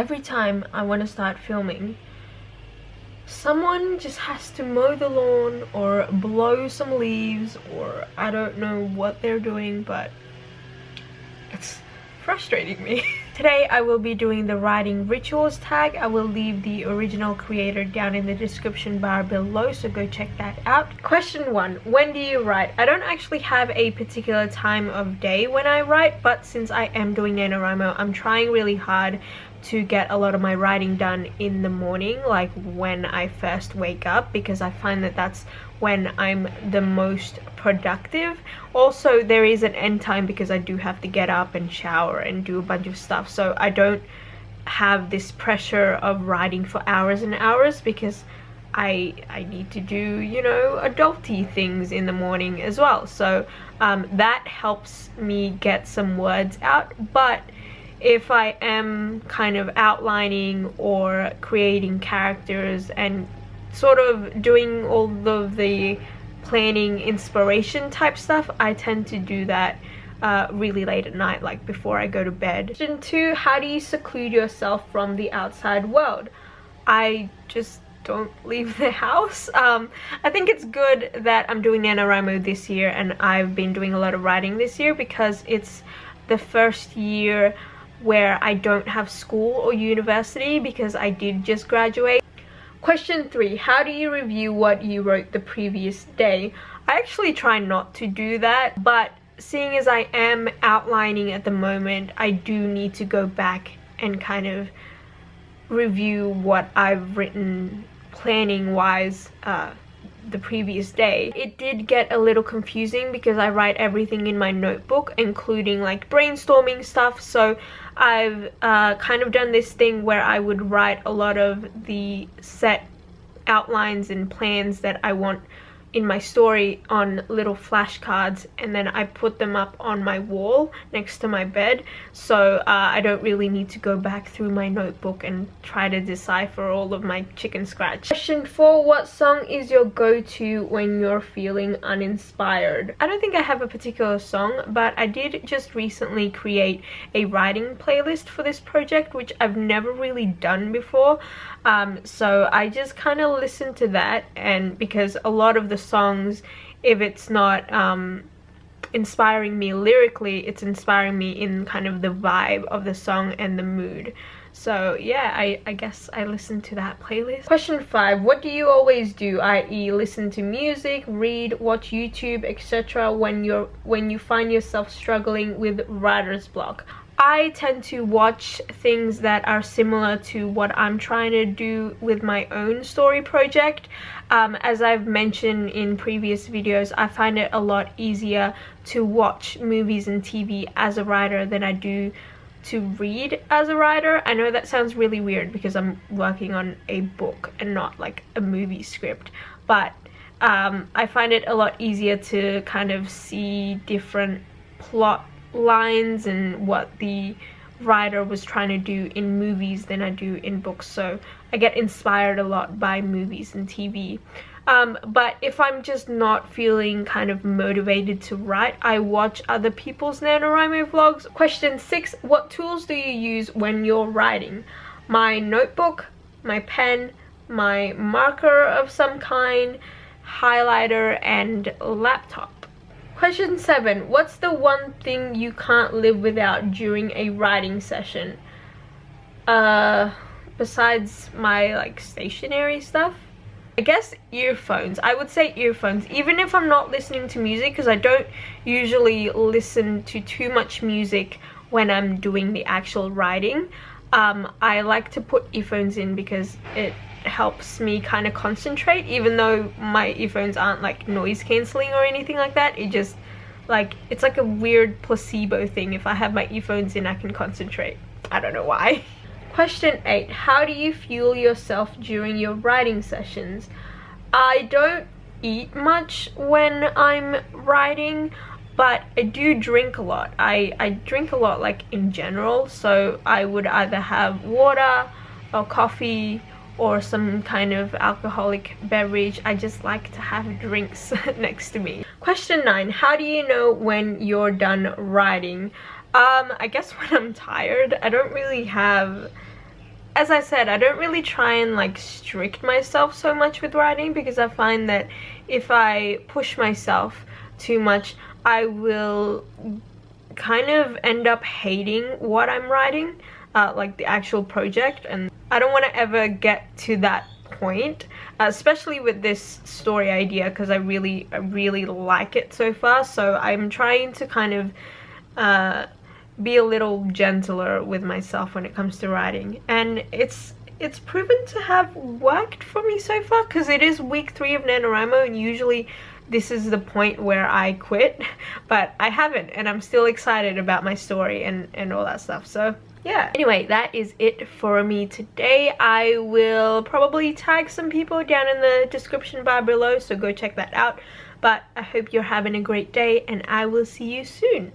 every time I want to start filming, someone just has to mow the lawn or blow some leaves, or I don't know what they're doing, but it's frustrating me. Today I will be doing the writing rituals tag. I will leave the original creator down in the description bar below, so go check that out. Question 1. When do you write? I don't actually have a particular time of day when I write, but since I am doing NaNoWriMo, I'm trying really hard to get a lot of my writing done in the morning, like when I first wake up, because I find that that's when I'm the most productive. Also, there is an end time because I do have to get up and shower and do a bunch of stuff, so I don't have this pressure of writing for hours and hours, because I need to do, you know, adulty things in the morning as well. So that helps me get some words out. But if I am kind of outlining or creating characters and sort of doing all of the planning inspiration type stuff, I tend to do that really late at night, like before I go to bed. Question 2. How do you seclude yourself from the outside world? I just don't leave the house. I think it's good that I'm doing NaNoWriMo this year, and I've been doing a lot of writing this year because it's the first year where I don't have school or university, because I did just graduate. Question 3. How do you review what you wrote the previous day? I actually try not to do that, but seeing as I am outlining at the moment, I do need to go back and kind of review what I've written planning wise the previous day. It did get a little confusing because I write everything in my notebook, including like brainstorming stuff. So I've kind of done this thing where I would write a lot of the set outlines and plans that I want in my story on little flashcards, and then I put them up on my wall next to my bed, so I don't really need to go back through my notebook and try to decipher all of my chicken scratch. Question 4. What song is your go-to when you're feeling uninspired? I don't think I have a particular song, but I did just recently create a writing playlist for this project, which I've never really done before. So I just kind of listened to that, and because a lot of the songs, if it's not inspiring me lyrically, it's inspiring me in kind of the vibe of the song and the mood. So yeah, I guess I listen to that playlist. Question 5. What do you always do, i.e. listen to music, read, watch YouTube, etc. when you find yourself struggling with writer's block? I tend to watch things that are similar to what I'm trying to do with my own story project. As I've mentioned in previous videos, I find it a lot easier to watch movies and TV as a writer than I do to read as a writer. I know that sounds really weird because I'm working on a book and not like a movie script, but I find it a lot easier to kind of see different plot lines and what the writer was trying to do in movies than I do in books. So I get inspired a lot by movies and TV. But if I'm just not feeling kind of motivated to write, I watch other people's NaNoWriMo vlogs. Question 6. What tools do you use when you're writing? My notebook, my pen, my marker of some kind, highlighter, and laptop. Question 7. What's the one thing you can't live without during a writing session? Besides my like stationery stuff? I guess earphones. I would say earphones, even if I'm not listening to music, because I don't usually listen to too much music when I'm doing the actual writing. I like to put earphones in because it helps me kind of concentrate, even though my earphones aren't like noise cancelling or anything like that. It just like, it's like a weird placebo thing. If I have my earphones in, I can concentrate. I don't know why. Question 8. How do you fuel yourself during your writing sessions? I don't eat much when I'm writing, but I do drink a lot. I drink a lot like in general, so I would either have water or coffee or some kind of alcoholic beverage. I just like to have drinks next to me. Question 9. How do you know when you're done writing? I guess when I'm tired. I don't really have as I said, I don't really try and like strict myself so much with writing, because I find that if I push myself too much, I will kind of end up hating what I'm writing, like the actual project, and I don't want to ever get to that point, especially with this story idea, because I really like it so far. So I'm trying to kind of be a little gentler with myself when it comes to writing, and it's proven to have worked for me so far, because it is week 3 of NaNoWriMo, and usually this is the point where I quit, but I haven't, and I'm still excited about my story and all that stuff. So yeah, anyway, that is it for me today. I will probably tag some people down in the description bar below, so go check that out. But I hope you're having a great day, and I will see you soon.